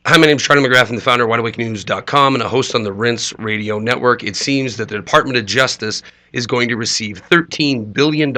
Hi, my name is Charlie McGrath. I'm the founder of WideAwakeNews.com and a host on the Rinse Radio Network. It seems that the Department of Justice is going to receive $13 billion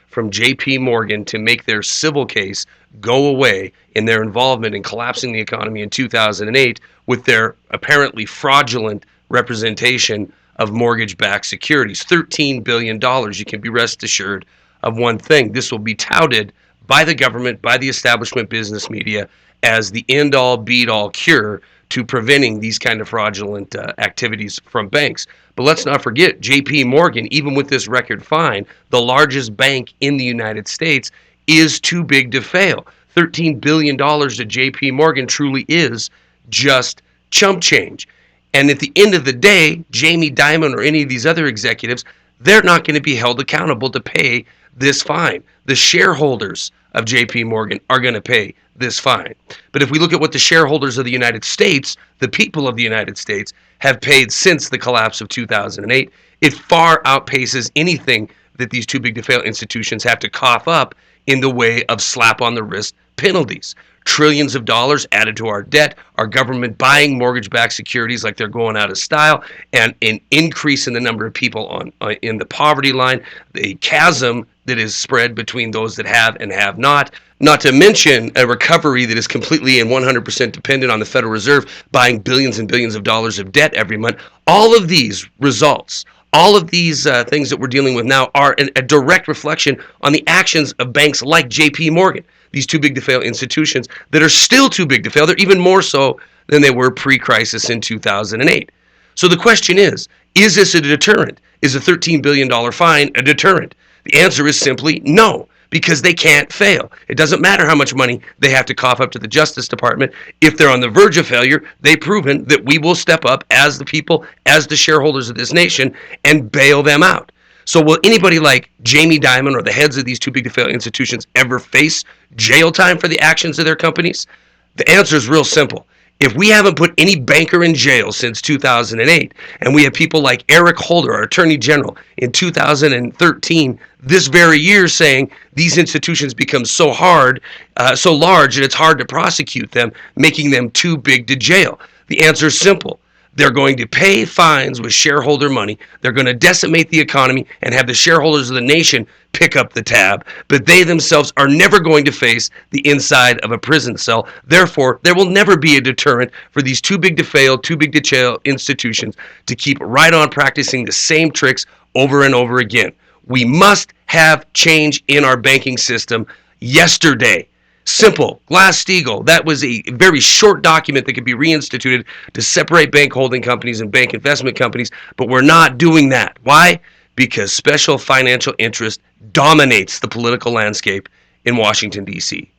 from J.P. Morgan to make their civil case go away in their involvement in collapsing the economy in 2008 with their apparently fraudulent representation of mortgage-backed securities. $13 billion. You can be rest assured of one thing. This will be touted by the government, by the establishment business media, as the end-all, be-all cure to preventing these kind of fraudulent activities from banks. But let's not forget, J.P. Morgan, even with this record fine, the largest bank in the United States, is too big to fail. $13 billion to J.P. Morgan truly is just chump change. And at the end of the day, Jamie Dimon or any of these other executives, they're not going to be held accountable to pay this fine. The shareholders of J.P. Morgan are going to pay this fine. But if we look at what the shareholders of the United States, the people of the United States, have paid since the collapse of 2008, it far outpaces anything that these too big to fail institutions have to cough up in the way of slap on the wrist penalties. Trillions of dollars added to our debt, our government buying mortgage-backed securities like they're going out of style, and an increase in the number of people in the poverty line, the chasm that is spread between those that have and have not to mention a recovery that is completely and 100% dependent on the Federal Reserve buying billions and billions of dollars of debt every month. All of these results, all of these things that we're dealing with now are a direct reflection on the actions of banks like J.P. Morgan, these too big to fail institutions that are still too big to fail. They're even more so than they were pre-crisis in 2008. So the question is this a deterrent? Is a $13 billion fine a deterrent? The answer is simply no, because they can't fail. It doesn't matter how much money they have to cough up to the Justice Department. If they're on the verge of failure, they've proven that we will step up as the people, as the shareholders of this nation, and bail them out. So will anybody like Jamie Dimon or the heads of these too big to fail institutions ever face jail time for the actions of their companies? The answer is real simple. If we haven't put any banker in jail since 2008, and we have people like Eric Holder, our Attorney General, in 2013, this very year, saying these institutions become so large that it's hard to prosecute them, making them too big to jail. The answer is simple. They're going to pay fines with shareholder money. They're going to decimate the economy and have the shareholders of the nation pick up the tab. But they themselves are never going to face the inside of a prison cell. Therefore, there will never be a deterrent for these too big to fail, too big to jail institutions to keep right on practicing the same tricks over and over again. We must have change in our banking system yesterday. Simple. Glass-Steagall. That was a very short document that could be reinstituted to separate bank holding companies and bank investment companies, but we're not doing that. Why? Because special financial interest dominates the political landscape in Washington, D.C.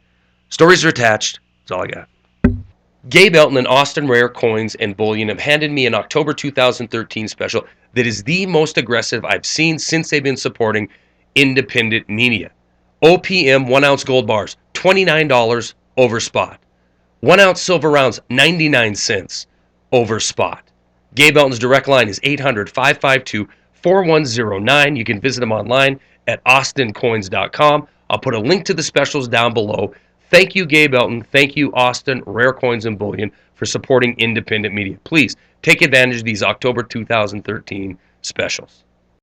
Stories are attached. That's all I got. Gabe Elton and Austin Rare Coins and Bullion have handed me an October 2013 special that is the most aggressive I've seen since they've been supporting independent media. OPM 1 ounce gold bars, $29 over spot. 1 ounce silver rounds, 99 cents over spot. Gabe Elton's direct line is 800-552-4109. You can visit him online at austincoins.com. I'll put a link to the specials down below. Thank you, Gabe Elton. Thank you, Austin Rare Coins and Bullion, for supporting independent media. Please take advantage of these October 2013 specials.